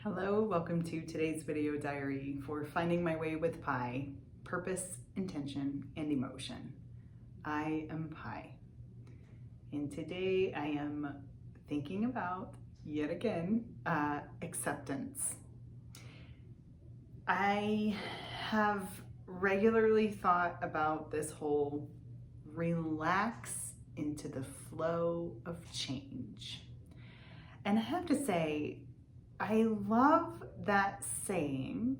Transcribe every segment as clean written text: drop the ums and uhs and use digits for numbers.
Hello, welcome to today's video diary for Finding My Way with Pi, Purpose, Intention, and Emotion. I am Pi, and today I am thinking about, yet again, acceptance. I have regularly thought about this whole relax into the flow of change. And I have to say, I love that saying,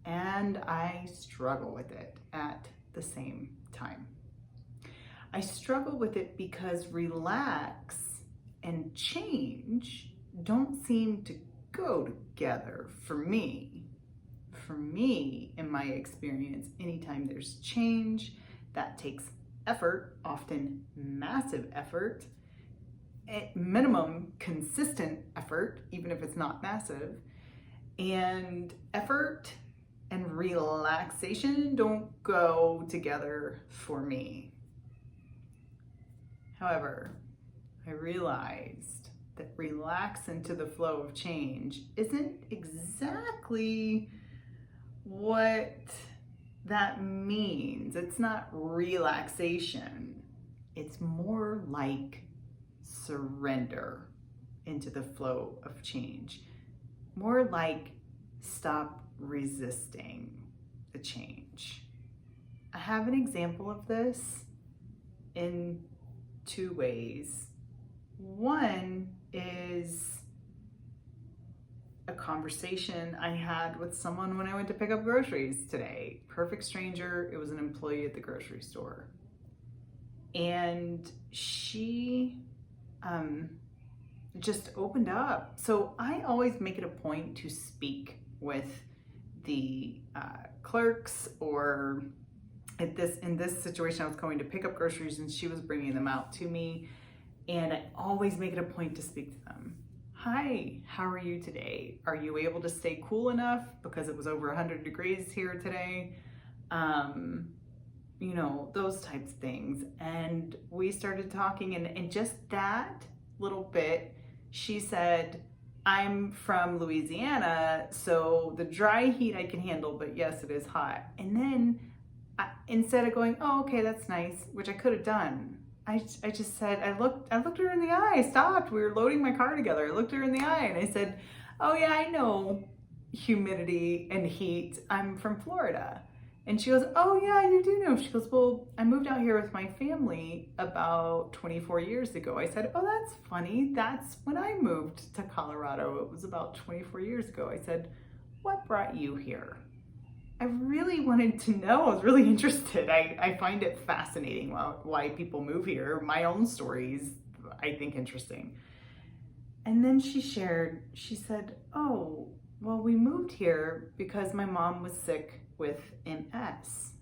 and I struggle with it at the same time. I struggle with it because relax and change don't seem to go together for me. For me, in my experience, anytime there's change, that takes effort, often massive effort, at minimum consistent effort, even if it's not massive, and effort and relaxation don't go together for me. However, I realized that relax into the flow of change isn't exactly what that means. It's not relaxation. It's more like surrender into the flow of change. More like stop resisting the change. I have an example of this in two ways. One is a conversation I had with someone when I went to pick up groceries today. Perfect stranger. It was an employee at the grocery store. And she just opened up. So I always make it a point to speak with the clerks, or in this situation, I was going to pick up groceries and she was bringing them out to me. And I always make it a point to speak to them. Hi, how are you today? Are you able to stay cool enough? Because it was over 100 degrees here today. You know, those types of things. And we started talking, and just that little bit, she said, I'm from Louisiana, so the dry heat I can handle, but yes, it is hot. And then instead of going, oh, okay, that's nice, which I could have done, I just said, I looked her in the eye. I stopped. We were loading my car together. I looked her in the eye and I said, oh yeah, I know humidity and heat. I'm from Florida. And she goes, oh yeah, you do know. She goes, well, I moved out here with my family about 24 years ago. I said, oh, that's funny. That's when I moved to Colorado. It was about 24 years ago. I said, what brought you here? I really wanted to know. I was really interested. I find it fascinating why people move here. My own stories, I think, interesting. And then she said, oh, well, we moved here because my mom was sick with MS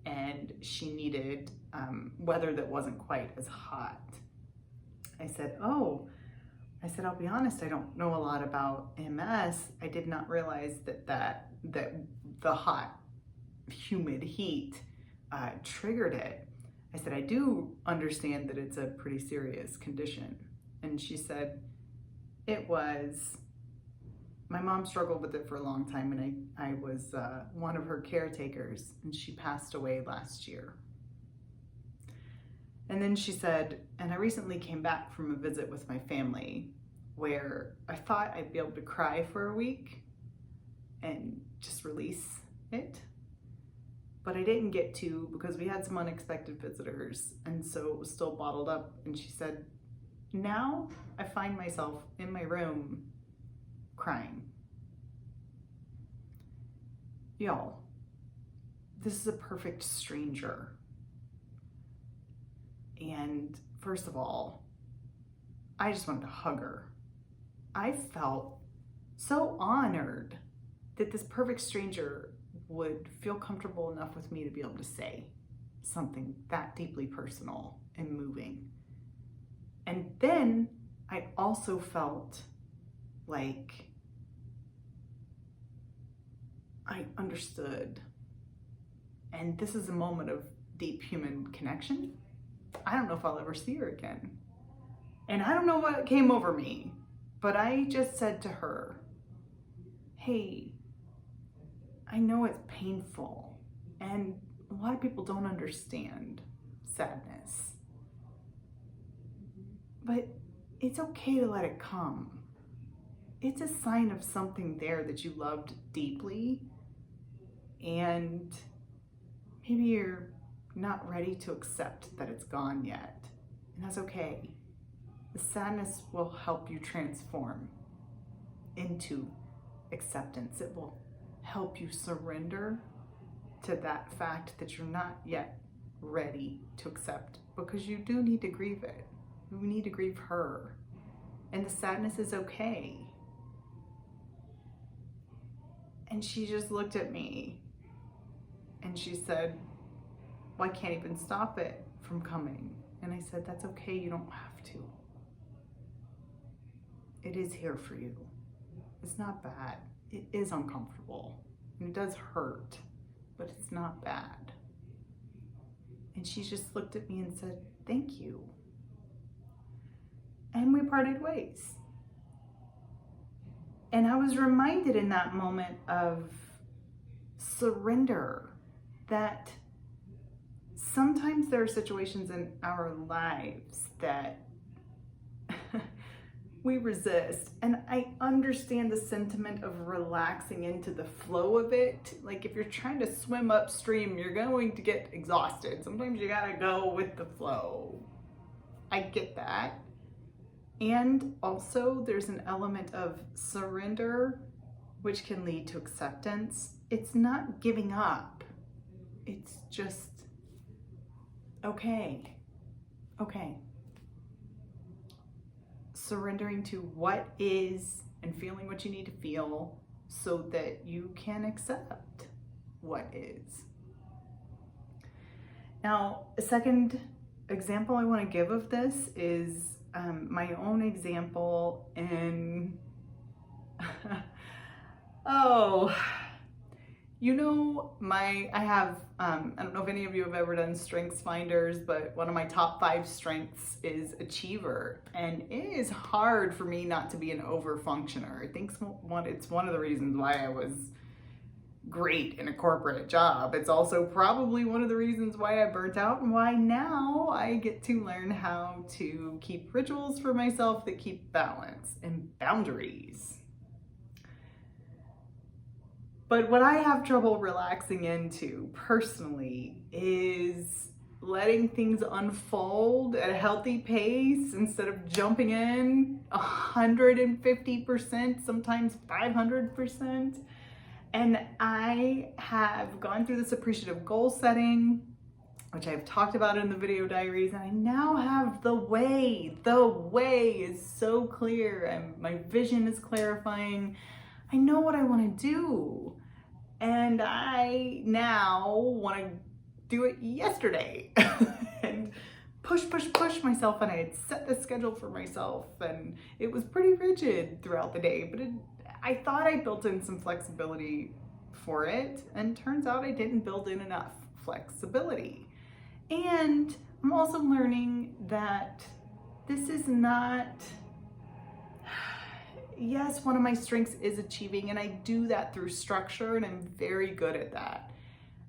and she needed weather that wasn't quite as hot. I said, oh, I'll be honest, I don't know a lot about MS. I did not realize that the hot, humid heat triggered it. I said, I do understand that it's a pretty serious condition. And she said, it was. My mom struggled with it for a long time, and I was one of her caretakers, and she passed away last year. And then she said, and I recently came back from a visit with my family where I thought I'd be able to cry for a week and just release it. But I didn't get to because we had some unexpected visitors, and so it was still bottled up. And she said, now I find myself in my room crying. Y'all, this is a perfect stranger. And first of all, I just wanted to hug her. I felt so honored that this perfect stranger would feel comfortable enough with me to be able to say something that deeply personal and moving. And then I also felt like I understood. And this is a moment of deep human connection. I don't know if I'll ever see her again. And I don't know what came over me, but I just said to her, hey, I know it's painful, and a lot of people don't understand sadness, but it's okay to let it come. It's a sign of something there that you loved deeply, and maybe you're not ready to accept that it's gone yet, and that's okay. The sadness will help you transform into acceptance. It will help you surrender to that fact that you're not yet ready to accept, because you do need to grieve it. You need to grieve her, and the sadness is okay. And she just looked at me and she said, well, I can't even stop it from coming. And I said, that's okay, you don't have to. It is here for you. It's not bad. It is uncomfortable and it does hurt, but it's not bad. And she just looked at me and said, thank you. And we parted ways. And I was reminded in that moment of surrender, that sometimes there are situations in our lives that we resist. And I understand the sentiment of relaxing into the flow of it. Like if you're trying to swim upstream, you're going to get exhausted. Sometimes you gotta go with the flow. I get that. And also there's an element of surrender, which can lead to acceptance. It's not giving up. It's just, okay. Surrendering to what is and feeling what you need to feel so that you can accept what is. Now, a second example I want to give of this is my own example in, I have, I don't know if any of you have ever done Strengths Finders, but one of my top 5 strengths is achiever. And it is hard for me not to be an over-functioner. I think it's one of the reasons why I was great in a corporate job. It's also probably one of the reasons why I burnt out and why now I get to learn how to keep rituals for myself that keep balance and boundaries. But what I have trouble relaxing into personally is letting things unfold at a healthy pace instead of jumping in 150%, sometimes 500%. And I have gone through this appreciative goal setting, which I've talked about in the video diaries, and I now have the way. The way is so clear, and my vision is clarifying. I know what I want to do, and I now want to do it yesterday and push myself. And I had set the schedule for myself, and it was pretty rigid throughout the day, but I thought I built in some flexibility for it, and turns out I didn't build in enough flexibility. And I'm also learning that this is not, yes, one of my strengths is achieving, and I do that through structure, and I'm very good at that.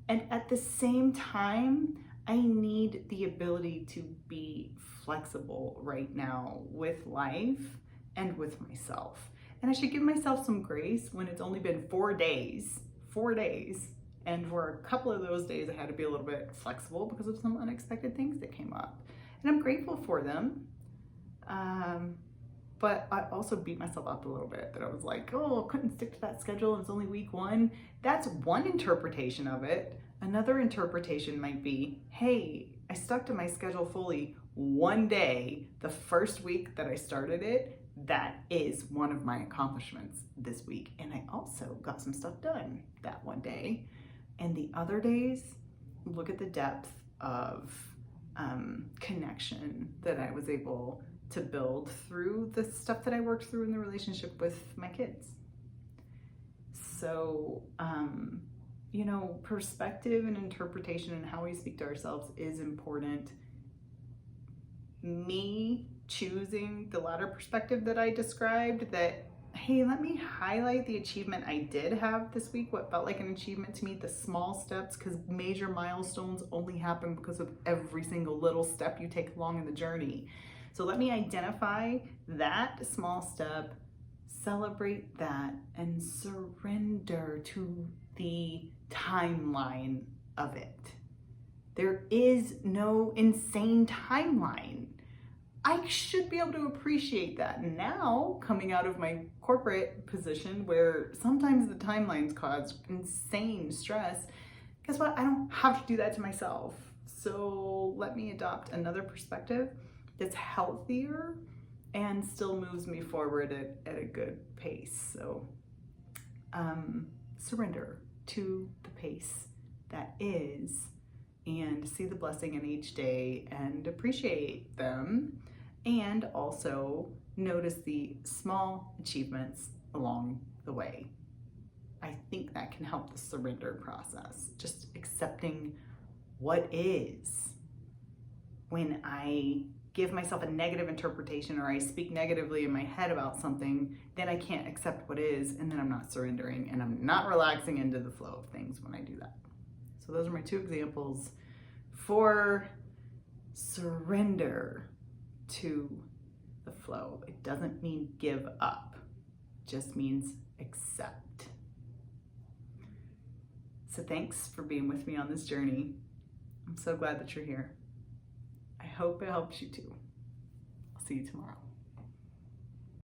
And at the same time, I need the ability to be flexible right now with life and with myself. And I should give myself some grace when it's only been 4 days. And for a couple of those days, I had to be a little bit flexible because of some unexpected things that came up. And I'm grateful for them. But I also beat myself up a little bit, that I was like, oh, I couldn't stick to that schedule. It's only week 1. That's one interpretation of it. Another interpretation might be, hey, I stuck to my schedule fully 1 day, the first week that I started it. That is one of my accomplishments this week. And I also got some stuff done that 1 day. And the other days, look at the depth of connection that I was able to build through the stuff that I worked through in the relationship with my kids. So, perspective and interpretation and how we speak to ourselves is important. Me choosing the latter perspective that I described, that hey, let me highlight the achievement I did have this week, what felt like an achievement to me, the small steps, because major milestones only happen because of every single little step you take along in the journey. So let me identify that small step, celebrate that, and surrender to the timeline of it. There is no insane timeline. I should be able to appreciate that. Now, coming out of my corporate position where sometimes the timelines cause insane stress, guess what? I don't have to do that to myself. So let me adopt another perspective that's healthier and still moves me forward at a good pace. So surrender to the pace that is, and see the blessing in each day and appreciate them. And also notice the small achievements along the way. I think that can help the surrender process, just accepting what is. When I give myself a negative interpretation or I speak negatively in my head about something, then I can't accept what is, and then I'm not surrendering and I'm not relaxing into the flow of things when I do that. So those are my two examples for surrender to the flow. It doesn't mean give up, it just means accept. So thanks for being with me on this journey. I'm so glad that you're here. I hope it helps you too. I'll see you tomorrow.